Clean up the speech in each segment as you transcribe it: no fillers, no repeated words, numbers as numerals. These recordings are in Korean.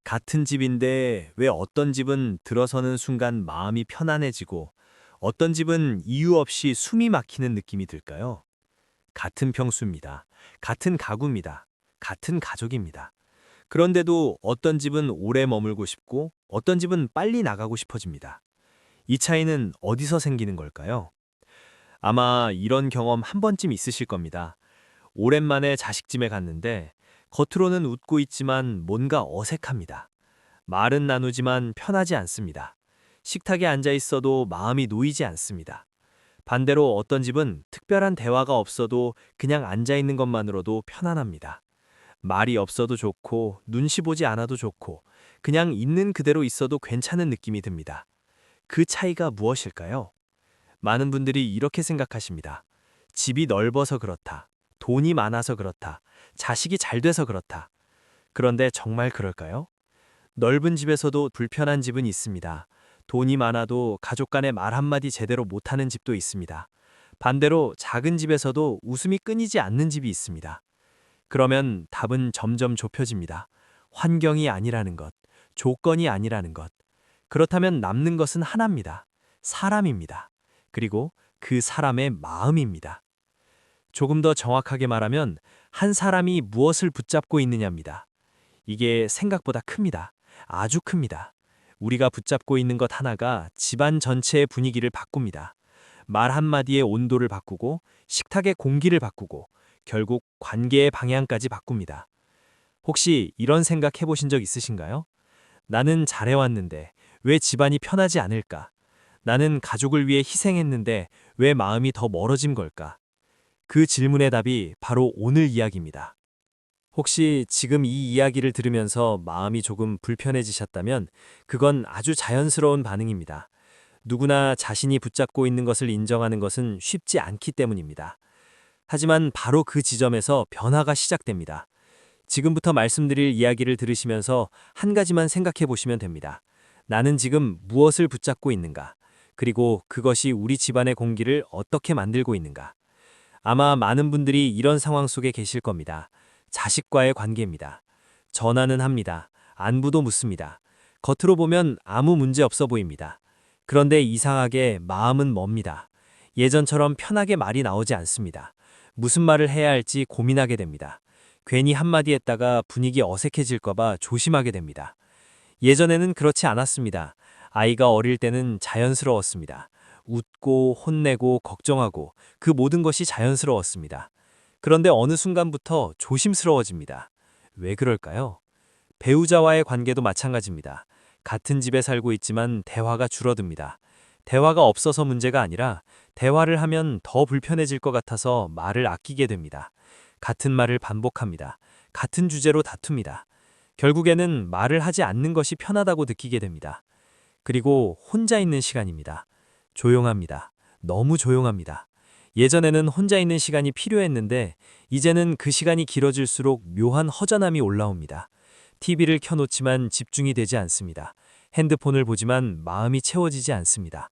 같은 집인데 왜 어떤 집은 들어서는 순간 마음이 편안해지고 어떤 집은 이유 없이 숨이 막히는 느낌이 들까요? 같은 평수입니다. 같은 가구입니다. 같은 가족입니다. 그런데도 어떤 집은 오래 머물고 싶고 어떤 집은 빨리 나가고 싶어집니다. 이 차이는 어디서 생기는 걸까요? 아마 이런 경험 한 번쯤 있으실 겁니다. 오랜만에 자식집에 갔는데 겉으로는 웃고 있지만 뭔가 어색합니다. 말은 나누지만 편하지 않습니다. 식탁에 앉아 있어도 마음이 놓이지 않습니다. 반대로 어떤 집은 특별한 대화가 없어도 그냥 앉아 있는 것만으로도 편안합니다. 말이 없어도 좋고 눈치 보지 않아도 좋고 그냥 있는 그대로 있어도 괜찮은 느낌이 듭니다. 그 차이가 무엇일까요? 많은 분들이 이렇게 생각하십니다. 집이 넓어서 그렇다. 돈이 많아서 그렇다. 자식이 잘 돼서 그렇다. 그런데 정말 그럴까요? 넓은 집에서도 불편한 집은 있습니다. 돈이 많아도 가족 간의 말 한마디 제대로 못하는 집도 있습니다. 반대로 작은 집에서도 웃음이 끊이지 않는 집이 있습니다. 그러면 답은 점점 좁혀집니다. 환경이 아니라는 것, 조건이 아니라는 것. 그렇다면 남는 것은 하나입니다. 사람입니다. 그리고 그 사람의 마음입니다. 조금 더 정확하게 말하면 한 사람이 무엇을 붙잡고 있느냐입니다. 이게 생각보다 큽니다. 아주 큽니다. 우리가 붙잡고 있는 것 하나가 집안 전체의 분위기를 바꿉니다. 말 한마디의 온도를 바꾸고 식탁의 공기를 바꾸고 결국 관계의 방향까지 바꿉니다. 혹시 이런 생각 해보신 적 있으신가요? 나는 잘해왔는데 왜 집안이 편하지 않을까? 나는 가족을 위해 희생했는데 왜 마음이 더 멀어진 걸까? 그 질문의 답이 바로 오늘 이야기입니다. 혹시 지금 이 이야기를 들으면서 마음이 조금 불편해지셨다면 그건 아주 자연스러운 반응입니다. 누구나 자신이 붙잡고 있는 것을 인정하는 것은 쉽지 않기 때문입니다. 하지만 바로 그 지점에서 변화가 시작됩니다. 지금부터 말씀드릴 이야기를 들으시면서 한 가지만 생각해 보시면 됩니다. 나는 지금 무엇을 붙잡고 있는가? 그리고 그것이 우리 집안의 공기를 어떻게 만들고 있는가? 아마 많은 분들이 이런 상황 속에 계실 겁니다. 자식과의 관계입니다. 전화는 합니다. 안부도 묻습니다. 겉으로 보면 아무 문제 없어 보입니다. 그런데 이상하게 마음은 멉니다. 예전처럼 편하게 말이 나오지 않습니다. 무슨 말을 해야 할지 고민하게 됩니다. 괜히 한마디 했다가 분위기 어색해질까봐 조심하게 됩니다. 예전에는 그렇지 않았습니다. 아이가 어릴 때는 자연스러웠습니다. 웃고 혼내고 걱정하고 그 모든 것이 자연스러웠습니다. 그런데 어느 순간부터 조심스러워집니다. 왜 그럴까요? 배우자와의 관계도 마찬가지입니다. 같은 집에 살고 있지만 대화가 줄어듭니다. 대화가 없어서 문제가 아니라 대화를 하면 더 불편해질 것 같아서 말을 아끼게 됩니다. 같은 말을 반복합니다. 같은 주제로 다툽니다. 결국에는 말을 하지 않는 것이 편하다고 느끼게 됩니다. 그리고 혼자 있는 시간입니다. 조용합니다. 너무 조용합니다. 예전에는 혼자 있는 시간이 필요했는데 이제는 그 시간이 길어질수록 묘한 허전함이 올라옵니다. TV를 켜놓지만 집중이 되지 않습니다. 핸드폰을 보지만 마음이 채워지지 않습니다.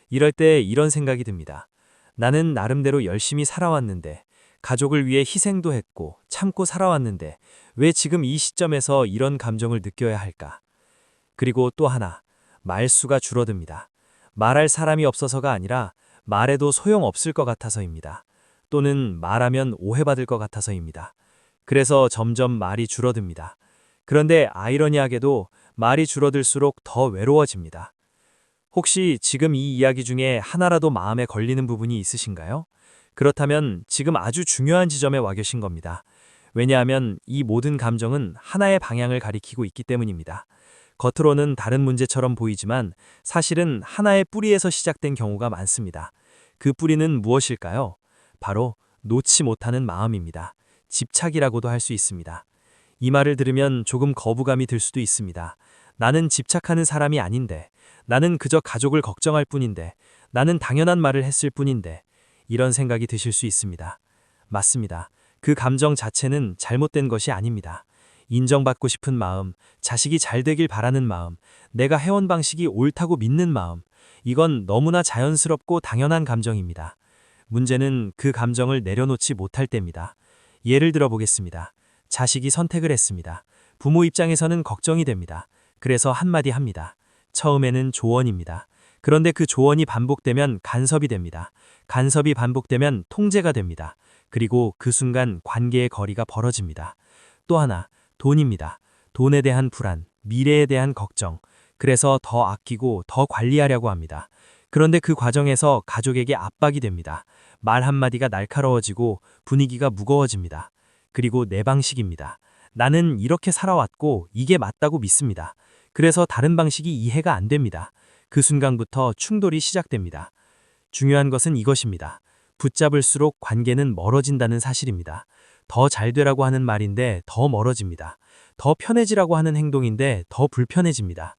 이럴 때 이런 생각이 듭니다. 나는 나름대로 열심히 살아왔는데 가족을 위해 희생도 했고 참고 살아왔는데 왜 지금 이 시점에서 이런 감정을 느껴야 할까? 그리고 또 하나, 말수가 줄어듭니다. 말할 사람이 없어서가 아니라 말해도 소용없을 것 같아서입니다. 또는 말하면 오해받을 것 같아서입니다. 그래서 점점 말이 줄어듭니다. 그런데 아이러니하게도 말이 줄어들수록 더 외로워집니다. 혹시 지금 이 이야기 중에 하나라도 마음에 걸리는 부분이 있으신가요? 그렇다면 지금 아주 중요한 지점에 와 계신 겁니다. 왜냐하면 이 모든 감정은 하나의 방향을 가리키고 있기 때문입니다. 겉으로는 다른 문제처럼 보이지만 사실은 하나의 뿌리에서 시작된 경우가 많습니다. 그 뿌리는 무엇일까요? 바로 놓지 못하는 마음입니다. 집착이라고도 할 수 있습니다. 이 말을 들으면 조금 거부감이 들 수도 있습니다. 나는 집착하는 사람이 아닌데, 나는 그저 가족을 걱정할 뿐인데, 나는 당연한 말을 했을 뿐인데, 이런 생각이 드실 수 있습니다. 맞습니다. 그 감정 자체는 잘못된 것이 아닙니다. 인정받고 싶은 마음, 자식이 잘 되길 바라는 마음, 내가 해온 방식이 옳다고 믿는 마음, 이건 너무나 자연스럽고 당연한 감정입니다. 문제는 그 감정을 내려놓지 못할 때입니다. 예를 들어 보겠습니다. 자식이 선택을 했습니다. 부모 입장에서는 걱정이 됩니다. 그래서 한마디 합니다. 처음에는 조언입니다. 그런데 그 조언이 반복되면 간섭이 됩니다. 간섭이 반복되면 통제가 됩니다. 그리고 그 순간 관계의 거리가 벌어집니다. 또 하나, 돈입니다. 돈에 대한 불안, 미래에 대한 걱정. 그래서 더 아끼고 더 관리하려고 합니다. 그런데 그 과정에서 가족에게 압박이 됩니다. 말 한마디가 날카로워지고 분위기가 무거워집니다. 그리고 내 방식입니다. 나는 이렇게 살아왔고 이게 맞다고 믿습니다. 그래서 다른 방식이 이해가 안 됩니다. 그 순간부터 충돌이 시작됩니다. 중요한 것은 이것입니다. 붙잡을수록 관계는 멀어진다는 사실입니다. 더 잘 되라고 하는 말인데 더 멀어집니다. 더 편해지라고 하는 행동인데 더 불편해집니다.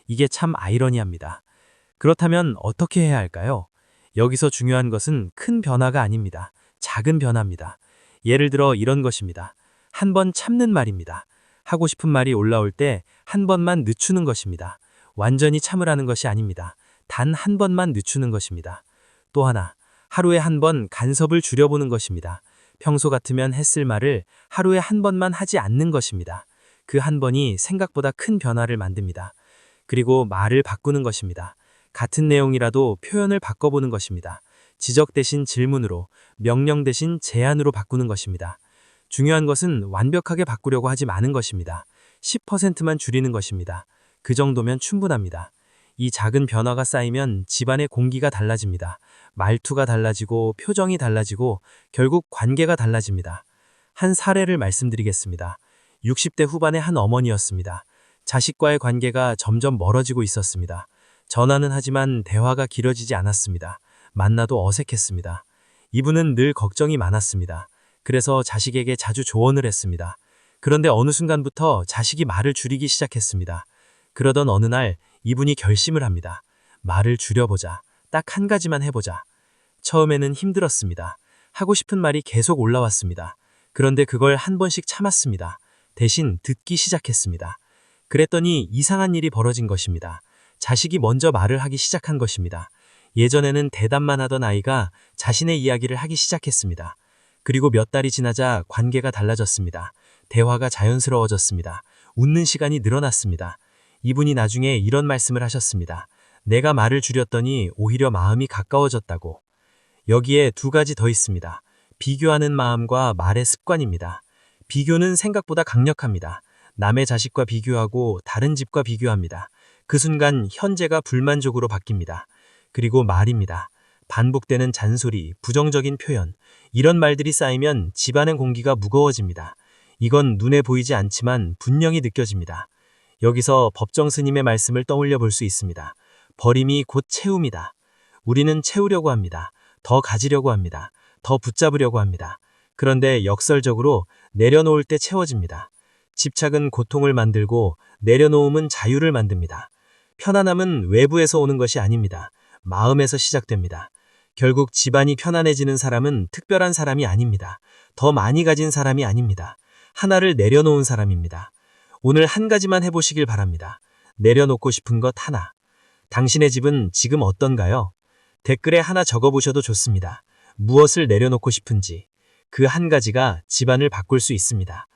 이게 참 아이러니합니다. 그렇다면 어떻게 해야 할까요? 여기서 중요한 것은 큰 변화가 아닙니다. 작은 변화입니다. 예를 들어 이런 것입니다. 한 번 참는 말입니다. 하고 싶은 말이 올라올 때 한 번만 늦추는 것입니다. 완전히 참으라는 것이 아닙니다. 단 한 번만 늦추는 것입니다. 또 하나, 하루에 한 번 간섭을 줄여보는 것입니다. 평소 같으면 했을 말을 하루에 한 번만 하지 않는 것입니다. 그 한 번이 생각보다 큰 변화를 만듭니다. 그리고 말을 바꾸는 것입니다. 같은 내용이라도 표현을 바꿔보는 것입니다. 지적 대신 질문으로, 명령 대신 제안으로 바꾸는 것입니다. 중요한 것은 완벽하게 바꾸려고 하지 마는 것입니다. 10%만 줄이는 것입니다. 그 정도면 충분합니다. 이 작은 변화가 쌓이면 집안의 공기가 달라집니다. 말투가 달라지고 표정이 달라지고 결국 관계가 달라집니다. 한 사례를 말씀드리겠습니다. 60대 후반의 한 어머니였습니다. 자식과의 관계가 점점 멀어지고 있었습니다. 전화는 하지만 대화가 길어지지 않았습니다. 만나도 어색했습니다. 이분은 늘 걱정이 많았습니다. 그래서 자식에게 자주 조언을 했습니다. 그런데 어느 순간부터 자식이 말을 줄이기 시작했습니다. 그러던 어느 날 이분이 결심을 합니다. 말을 줄여보자. 딱 한 가지만 해보자. 처음에는 힘들었습니다. 하고 싶은 말이 계속 올라왔습니다. 그런데 그걸 한 번씩 참았습니다. 대신 듣기 시작했습니다. 그랬더니 이상한 일이 벌어진 것입니다. 자식이 먼저 말을 하기 시작한 것입니다. 예전에는 대답만 하던 아이가 자신의 이야기를 하기 시작했습니다. 그리고 몇 달이 지나자 관계가 달라졌습니다. 대화가 자연스러워졌습니다. 웃는 시간이 늘어났습니다. 이분이 나중에 이런 말씀을 하셨습니다. 내가 말을 줄였더니 오히려 마음이 가까워졌다고. 여기에 두 가지 더 있습니다. 비교하는 마음과 말의 습관입니다. 비교는 생각보다 강력합니다. 남의 자식과 비교하고 다른 집과 비교합니다. 그 순간 현재가 불만족으로 바뀝니다. 그리고 말입니다. 반복되는 잔소리, 부정적인 표현, 이런 말들이 쌓이면 집안의 공기가 무거워집니다. 이건 눈에 보이지 않지만 분명히 느껴집니다. 여기서 법정 스님의 말씀을 떠올려 볼 수 있습니다. 버림이 곧 채움이다. 우리는 채우려고 합니다. 더 가지려고 합니다. 더 붙잡으려고 합니다. 그런데 역설적으로 내려놓을 때 채워집니다. 집착은 고통을 만들고 내려놓음은 자유를 만듭니다. 편안함은 외부에서 오는 것이 아닙니다. 마음에서 시작됩니다. 결국 집안이 편안해지는 사람은 특별한 사람이 아닙니다. 더 많이 가진 사람이 아닙니다. 하나를 내려놓은 사람입니다. 오늘 한 가지만 해보시길 바랍니다. 내려놓고 싶은 것 하나. 당신의 집은 지금 어떤가요? 댓글에 하나 적어보셔도 좋습니다. 무엇을 내려놓고 싶은지. 그 한 가지가 집안을 바꿀 수 있습니다.